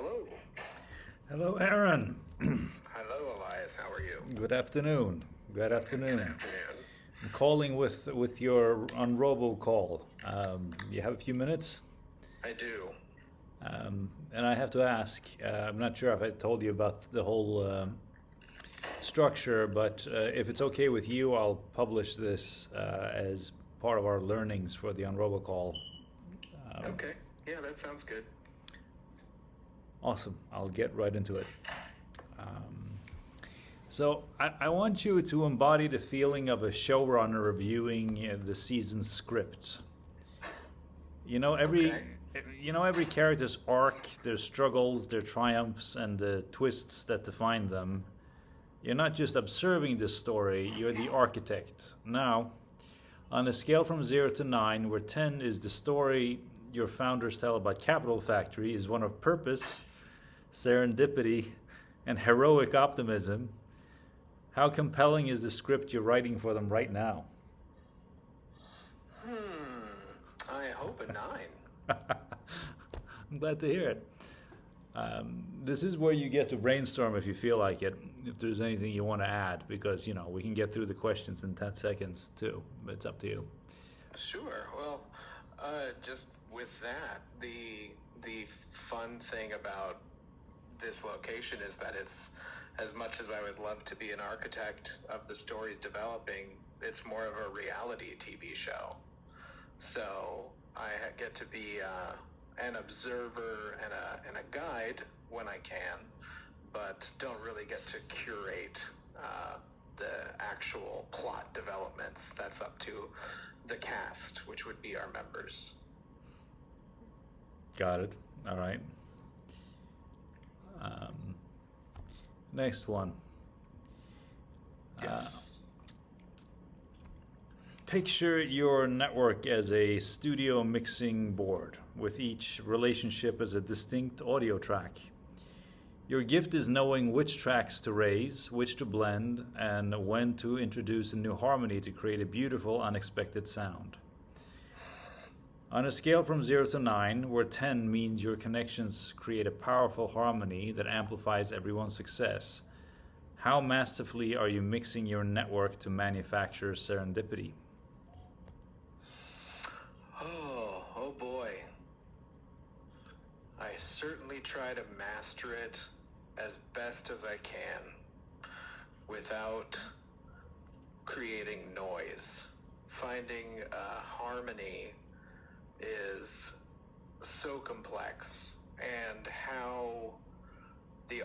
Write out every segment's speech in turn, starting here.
Hello. Hello, Aaron. Hello, Elias. How are you? Good afternoon. Good afternoon. Good afternoon. I'm calling with your Un-Robocall. You have a few minutes? I do. And I have to ask, I'm not sure if I told you about the whole structure, but if it's okay with you, I'll publish this as part of our learnings for the Un-Robocall. Okay. Yeah, that sounds good. Awesome. I'll get right into it. So I want you to embody the feeling of a showrunner reviewing the season script. Every character's arc, their struggles, their triumphs, and the twists that define them. You're not just observing this story, you're the architect. Now, on a scale from 0 to 9, where 10 is the story your founders tell about Capital Factory is one of purpose, serendipity, and heroic optimism, how compelling is the script you're writing for them right now? I hope a 9. I'm glad to hear it. This is where you get to brainstorm if you feel like it, if there's anything you want to add, because, we can get through the questions in 10 seconds too, but it's up to you. Sure. Well, just with that, the fun thing about this location is that it's, as much as I would love to be an architect of the stories developing, it's more of a reality TV show. So I get to be an observer and a guide when I can, but don't really get to curate the actual plot developments. That's up to the cast, which would be our members. Got it. All right. Next one. Yes. Picture your network as a studio mixing board, with each relationship as a distinct audio track. Your gift is knowing which tracks to raise, which to blend, and when to introduce a new harmony to create a beautiful, unexpected sound. On a scale from 0 to 9, where 10 means your connections create a powerful harmony that amplifies everyone's success, how masterfully are you mixing your network to manufacture serendipity? Oh boy. I certainly try to master it as best as I can without creating noise. Finding harmony is so complex, and how the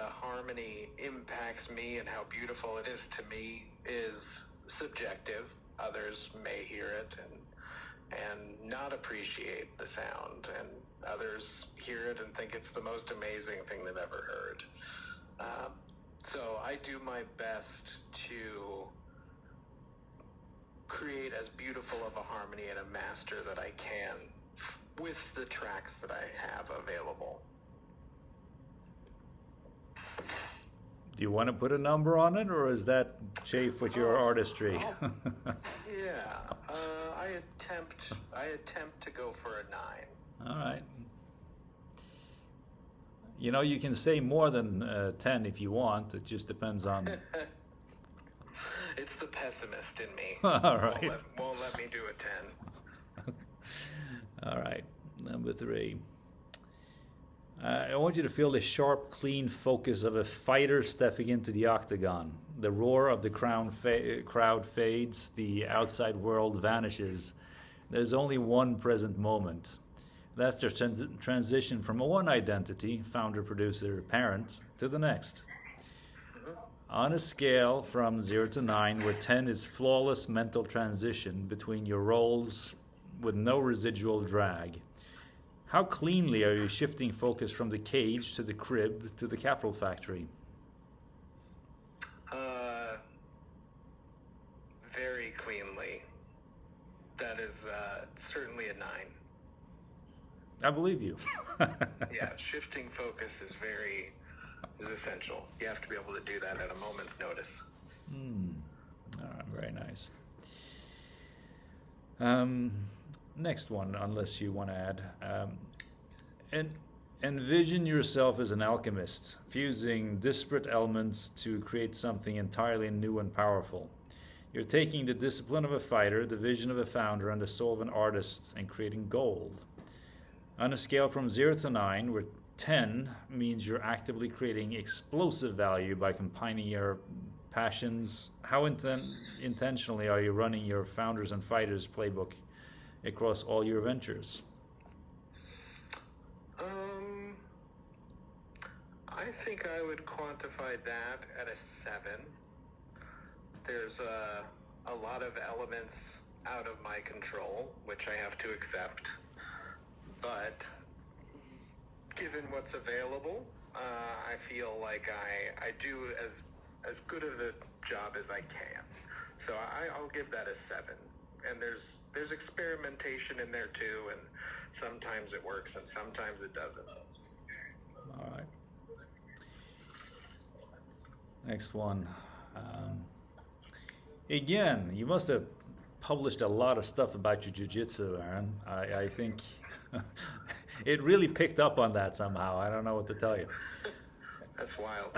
harmony impacts me and how beautiful it is to me is subjective. Others may hear it and not appreciate the sound, and others hear it and think it's the most amazing thing they've ever heard. So I do my best to create as beautiful of a harmony and a master that I can with the tracks that I have available. Do you want to put a number on it, or is that chafe with your artistry? Yeah, I attempt to go for a 9. All right. You can say more than 10 if you want. It just depends on... It's the pessimist in me. All right. Won't let me do a 10. All right. Number 3. I want you to feel the sharp, clean focus of a fighter stepping into the octagon. The roar of the crowd fades, the outside world vanishes. There's only one present moment. That's the transition from one identity, founder, producer, parent, to the next. On a scale from 0 to 9, where 10 is flawless mental transition between your roles with no residual drag, how cleanly are you shifting focus from the cage to the crib to the Capital Factory? Very cleanly. That is certainly a 9. I believe you. Yeah, shifting focus is essential. You have to be able to do that at a moment's notice. All right, very nice. Next one, unless you want to add. Envision yourself as an alchemist, fusing disparate elements to create something entirely new and powerful. You're taking the discipline of a fighter, the vision of a founder, and the soul of an artist and creating gold. On a scale from 0 to 9, where 10 means you're actively creating explosive value by combining your passions, how intentionally are you running your founders and fighters playbook across all your ventures? I think I would quantify that at a 7. There's a lot of elements out of my control, which I have to accept. But given what's available, I feel like I do as good of a job as I can. So I'll give that a 7. And there's experimentation in there too, and sometimes it works and sometimes it doesn't. All right. Next one. Again, you must have published a lot of stuff about your jiu-jitsu, Aaron. I think it really picked up on that somehow. I don't know what to tell you. That's wild.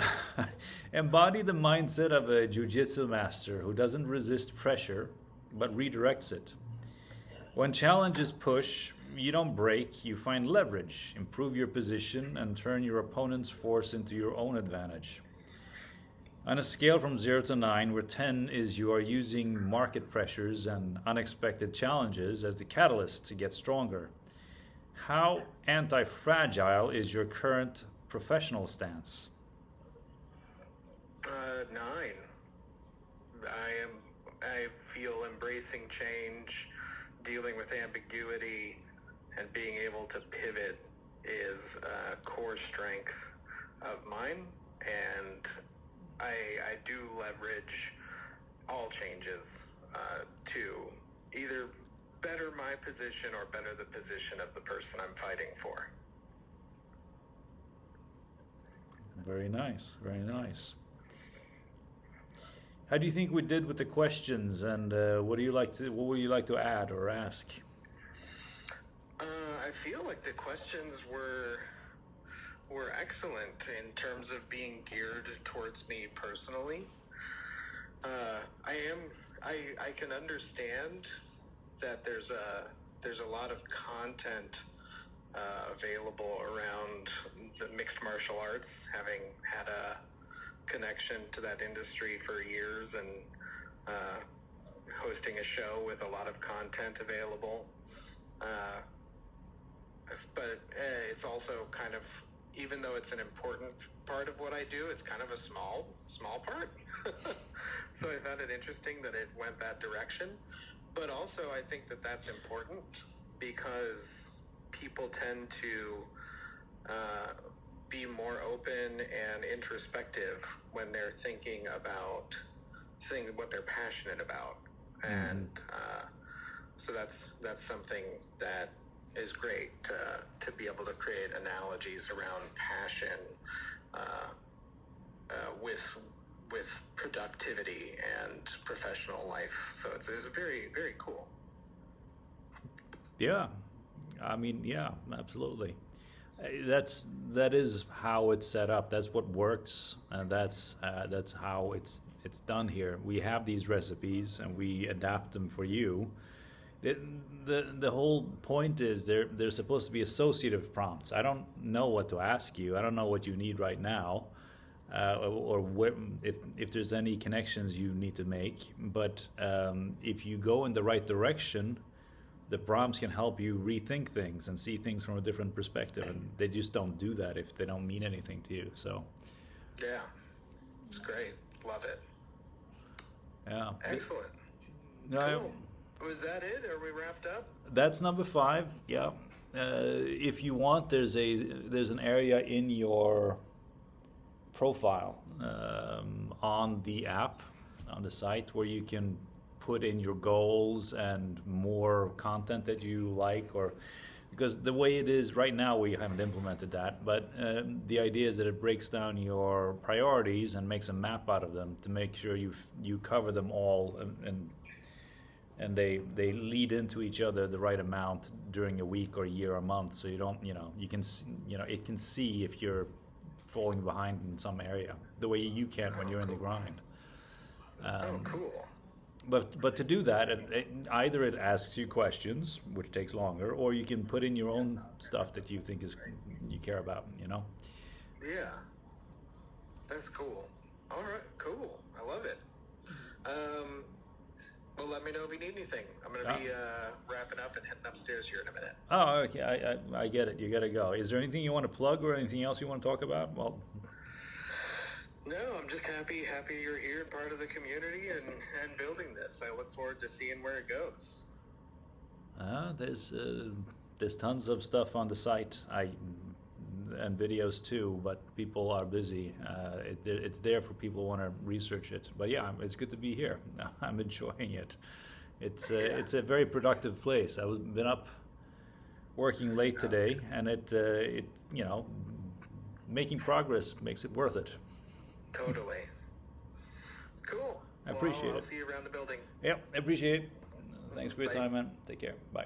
Embody the mindset of a jiu-jitsu master who doesn't resist pressure, but redirects it. When challenges push, you don't break, you find leverage, improve your position, and turn your opponent's force into your own advantage. On a scale from 0 to 9, where 10 is you are using market pressures and unexpected challenges as the catalyst to get stronger, how anti-fragile is your current professional stance? 9. I feel embracing change, dealing with ambiguity, and being able to pivot is a core strength of mine, and I do leverage all changes to either better my position or better the position of the person I'm fighting for. Very nice, very nice. How do you think we did with the questions, and what would you like to add or ask? I feel like the questions were excellent in terms of being geared towards me personally. I can understand that there's a lot of content available around the mixed martial arts, having had a connection to that industry for years and hosting a show with a lot of content available. But it's also kind of, even though it's an important part of what I do, it's kind of a small part. So I found it interesting that it went that direction. But also I think that that's important because people tend to be more open and introspective when they're thinking about what they're passionate about. Mm-hmm. And so that's something that is great to be able to create analogies around passion with productivity and professional life. So it's very, very cool. Yeah, I mean, yeah, absolutely. That is how it's set up. That's what works, and that's how it's done here. We have these recipes and we adapt them for you. The whole point is they're supposed to be associative prompts. I don't know what to ask you. I don't know what you need right now, or if there's any connections you need to make. But if you go in the right direction, the prompts can help you rethink things and see things from a different perspective. And they just don't do that if they don't mean anything to you. So, yeah, it's great. Love it. Yeah. Excellent. No. Cool. Was that it? Are we wrapped up? That's number 5. Yeah. If you want, there's an area in your profile on the app, on the site, where you can put in your goals and more content that you like, or because the way it is right now, we haven't implemented that, but the idea is that it breaks down your priorities and makes a map out of them to make sure you cover them all and and they lead into each other the right amount during a week or a year or a month, so you don't, you can, it can see if you're falling behind in some area the way you can when you're in the grind. Cool. But to do that, either it asks you questions, which takes longer, or you can put in your own stuff that you think you care about, Yeah, that's cool. All right, cool. I love it. Well, let me know if you need anything. I'm going to be wrapping up and heading upstairs here in a minute. Oh, okay. I get it. You got to go. Is there anything you want to plug or anything else you want to talk about? Well, no, I'm just happy you're here and part of the community and building this. I look forward to seeing where it goes. There's tons of stuff on the site. And videos too, but people are busy. It's there for people who want to research it. But yeah, it's good to be here. I'm enjoying it. It's a very productive place. I've been up working late today, and it making progress makes it worth it. Totally. Cool. I appreciate it. I'll see you around the building. Yep, I appreciate it. Thanks for your Bye. time, man. Take care. Bye.